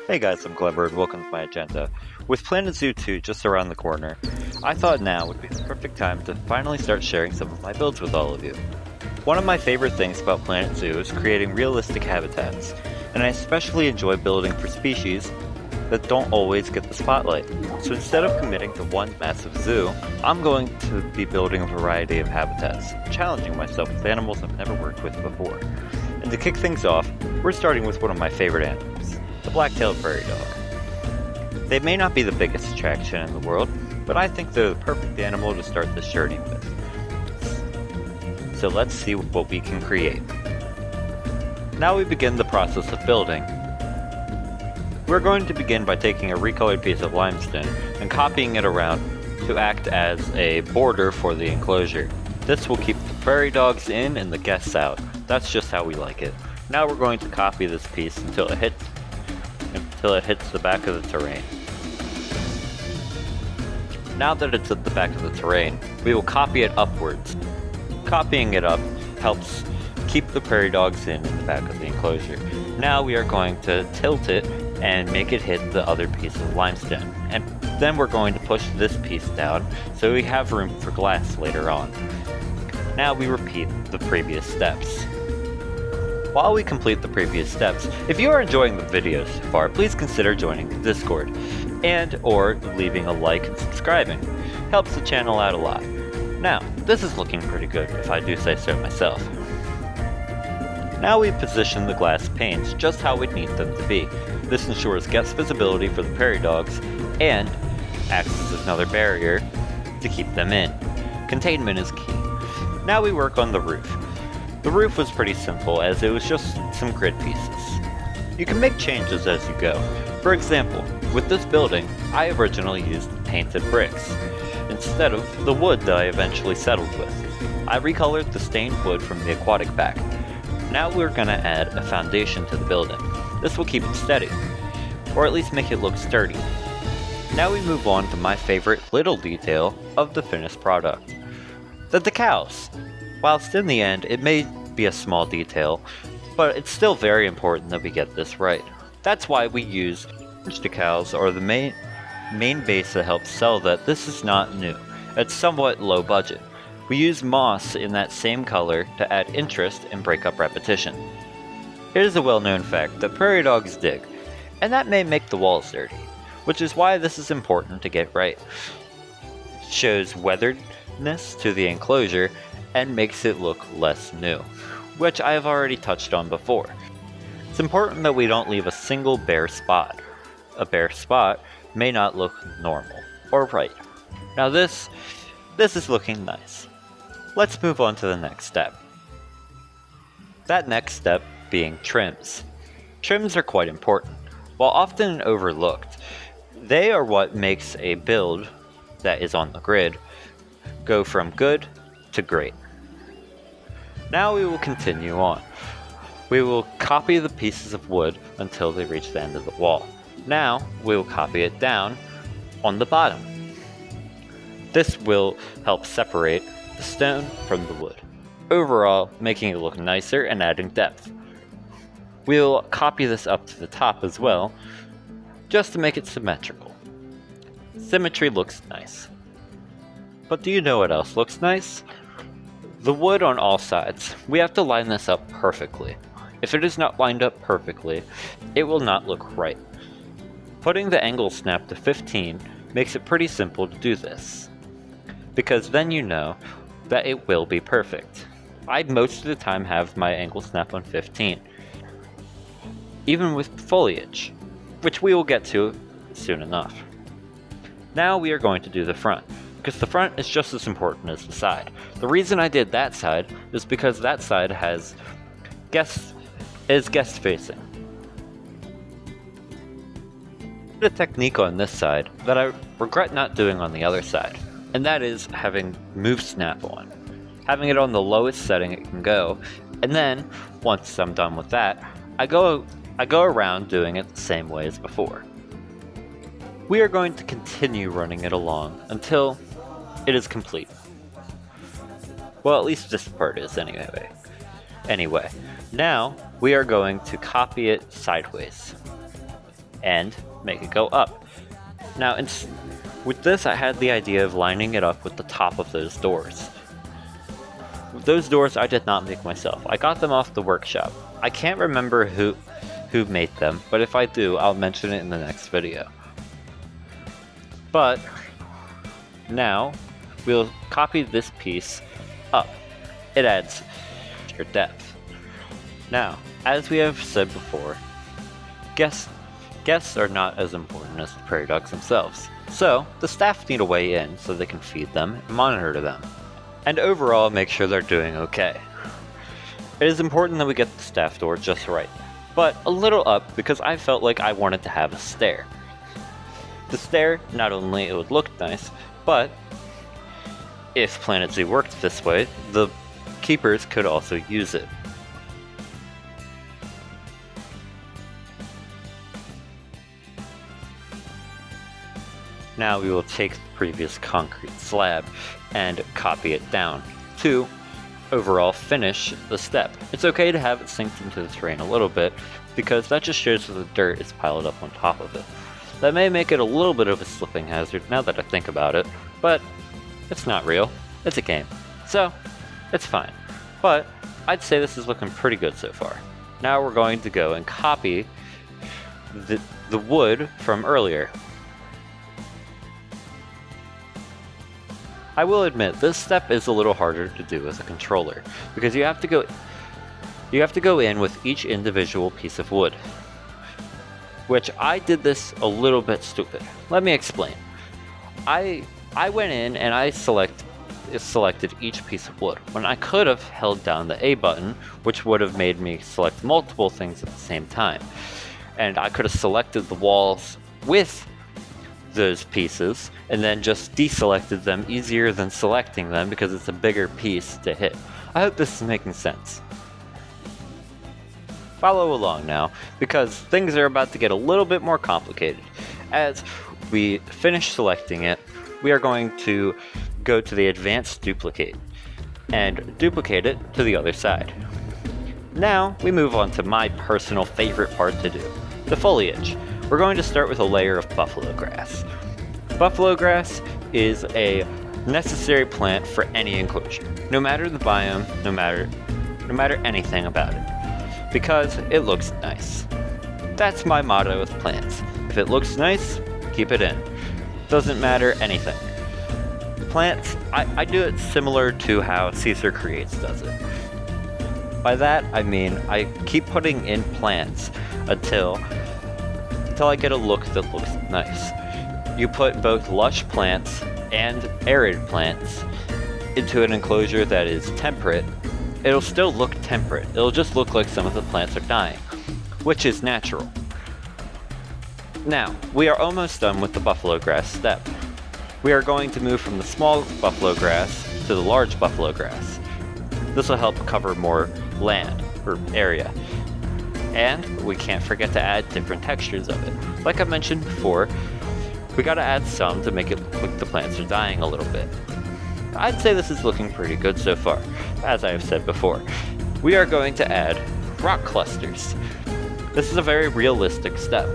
Hey guys, I'm Clever and welcome to my agenda. With Planet Zoo 2 just around the corner, I thought now would be the perfect time to finally start sharing some of my builds with all of you. One of my favorite things about Planet Zoo is creating realistic habitats, and I especially enjoy building for species that don't always get the spotlight. So instead of committing to one massive zoo, I'm going to be building a variety of habitats, challenging myself with animals I've never worked with before. And to kick things off, we're starting with one of my favorite animals, the black-tailed prairie dog. They may not be the biggest attraction in the world, but I think they're the perfect animal to start this journey with. So let's see what we can create. Now we begin the process of building. We're going to begin by taking a recolored piece of limestone and copying it around to act as a border for the enclosure. This will keep the prairie dogs in and the guests out. That's just how we like it. Now we're going to copy this piece until it hits the back of the terrain. Now that it's at the back of the terrain, we will copy it upwards. Copying it up helps keep the prairie dogs in the back of the enclosure. Now we are going to tilt it and make it hit the other piece of limestone. And then we're going to push this piece down so we have room for glass later on. Now we repeat the previous steps. While we complete the previous steps, if you are enjoying the video so far, please consider joining the Discord and or leaving a like and subscribing. Helps the channel out a lot. Now, this is looking pretty good if I do say so myself. Now we position the glass panes just how we need them to be. This ensures guest visibility for the prairie dogs and acts as another barrier to keep them in. Containment is key. Now we work on the roof. The roof was pretty simple as it was just some grid pieces. You can make changes as you go. For example, with this building, I originally used painted bricks instead of the wood that I eventually settled with. I recolored the stained wood from the aquatic pack. Now we're going to add a foundation to the building. This will keep it steady, or at least make it look sturdy. Now we move on to my favorite little detail of the finished product. The decals. Whilst in the end it may be a small detail, but it's still very important that we get this right. That's why we use decals or the main base that helps sell that this is not new. It's somewhat low budget. We use moss in that same color to add interest and break up repetition. It is a well-known fact that prairie dogs dig, and that may make the walls dirty, which is why this is important to get right. It shows weatheredness to the enclosure and makes it look less new, which I have already touched on before. It's important that we don't leave a single bare spot. A bare spot may not look normal or right. Now this is looking nice. Let's move on to the next step. That next step being trims. Trims are quite important. While often overlooked, they are what makes a build that is on the grid go from good to great. Now we will continue on. We will copy the pieces of wood until they reach the end of the wall. Now we will copy it down on the bottom. This will help separate the stone from the wood, overall making it look nicer and adding depth. We'll copy this up to the top as well, just to make it symmetrical. Symmetry looks nice. But do you know what else looks nice? The wood on all sides. We have to line this up perfectly. If it is not lined up perfectly, it will not look right. Putting the angle snap to 15 makes it pretty simple to do this, because then you know that it will be perfect. I most of the time have my angle snap on 15, even with foliage, which we will get to soon enough. Now we are going to do the front, because the front is just as important as the side. The reason I did that side is because that side is guest facing. A technique on this side that I regret not doing on the other side, and that is having move snap on. Having it on the lowest setting it can go, and then once I'm done with that, I go around doing it the same way as before. We are going to continue running it along until it is complete. Well, at least this part is anyway. Anyway, now we are going to copy it sideways. and make it go up. Now, with this, I had the idea of lining it up with the top of those doors. Those doors I did not make myself. I got them off the workshop. I can't remember who made them, but if I do, I'll mention it in the next video. But now we'll copy this piece up. It adds your depth. Now, as we have said before, guests are not as important as the prairie dogs themselves. So, the staff need a way in so they can feed them and monitor them, and overall make sure they're doing okay. It is important that we get the staff door just right, but a little up because I felt like I wanted to have a stair. The stair, not only it would look nice, but if Planet Zoo worked this way, the keepers could also use it. Now we will take the previous concrete slab and copy it down to overall finish the step. It's okay to have it sink into the terrain a little bit because that just shows that the dirt is piled up on top of it. That may make it a little bit of a slipping hazard now that I think about it, but it's not real. It's a game. So, it's fine. But I'd say this is looking pretty good so far. Now we're going to go and copy the wood from earlier. I will admit, this step is a little harder to do as a controller, because you have to go in with each individual piece of wood. Which I did this a little bit stupid. Let me explain. I went in and I selected each piece of wood, when I could have held down the A button, which would have made me select multiple things at the same time. And I could have selected the walls with those pieces and then just deselected them easier than selecting them because it's a bigger piece to hit. I hope this is making sense. Follow along now, because things are about to get a little bit more complicated. As we finish selecting it, we are going to go to the advanced duplicate and duplicate it to the other side. Now we move on to my personal favorite part to do, the foliage. We're going to start with a layer of buffalo grass. Buffalo grass is a necessary plant for any enclosure, no matter the biome, no matter anything about it, because it looks nice. That's my motto with plants. If it looks nice, keep it in. Doesn't matter anything. Plants, I do it similar to how Caesar Creates does it. By that, I mean I keep putting in plants until I get a look that looks nice. You put both lush plants and arid plants into an enclosure that is temperate. It'll still look temperate. It'll just look like some of the plants are dying, which is natural. Now, we are almost done with the buffalo grass step. We are going to move from the small buffalo grass to the large buffalo grass. This will help cover more land, or area. And we can't forget to add different textures of it. Like I mentioned before, we gotta add some to make it look like the plants are dying a little bit. I'd say this is looking pretty good so far. As I have said before, we are going to add rock clusters. This is a very realistic step.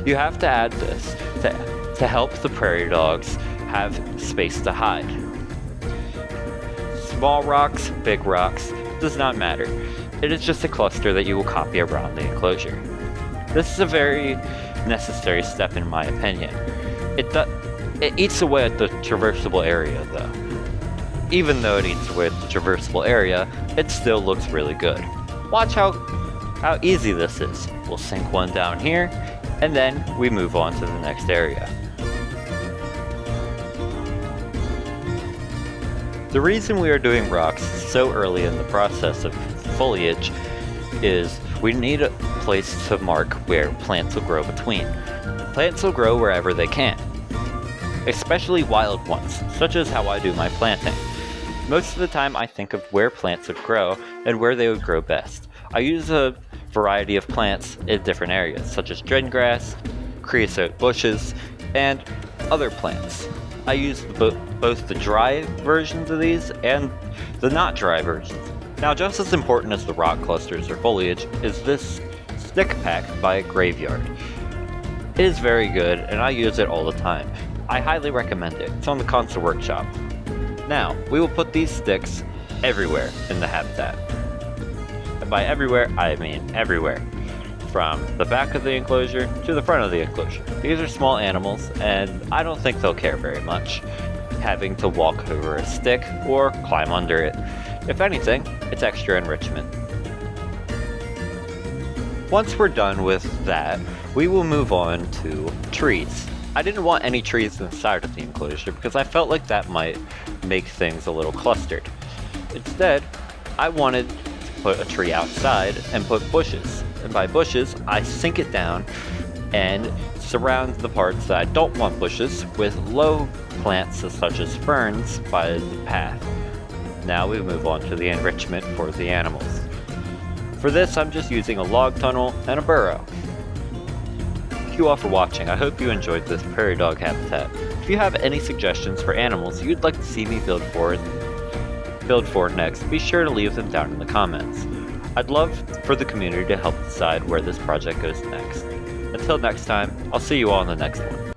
You have to add this to help the prairie dogs have space to hide. Small rocks, big rocks, does not matter. It is just a cluster that you will copy around the enclosure. This is a very necessary step in my opinion. It eats away at the traversable area though. Even though it eats away at the traversable area, it still looks really good. Watch how easy this is. We'll sink one down here, and then we move on to the next area. The reason we are doing rocks so early in the process of foliage is we need a place to mark where plants will grow between. Plants will grow wherever they can, especially wild ones, such as how I do my planting. Most of the time I think of where plants would grow and where they would grow best. I use a variety of plants in different areas, such as dren grass, creosote bushes, and other plants. I use both the dry versions of these and the not dry versions. Now, just as important as the rock clusters or foliage is this stick pack by a graveyard. It is very good, and I use it all the time. I highly recommend it. It's on the console workshop. Now, we will put these sticks everywhere in the habitat. And by everywhere, I mean everywhere. From the back of the enclosure to the front of the enclosure. These are small animals, and I don't think they'll care very much having to walk over a stick or climb under it. If anything, it's extra enrichment. Once we're done with that, we will move on to trees. I didn't want any trees inside of the enclosure because I felt like that might make things a little clustered. Instead, I wanted to put a tree outside and put bushes. And by bushes, I sink it down and surround the parts that I don't want bushes with low plants such as ferns by the path. Now we move on to the enrichment for the animals. For this, I'm just using a log tunnel and a burrow. Thank you all for watching. I hope you enjoyed this prairie dog habitat. If you have any suggestions for animals you'd like to see me build for next, be sure to leave them down in the comments. I'd love for the community to help decide where this project goes next. Until next time, I'll see you all in the next one.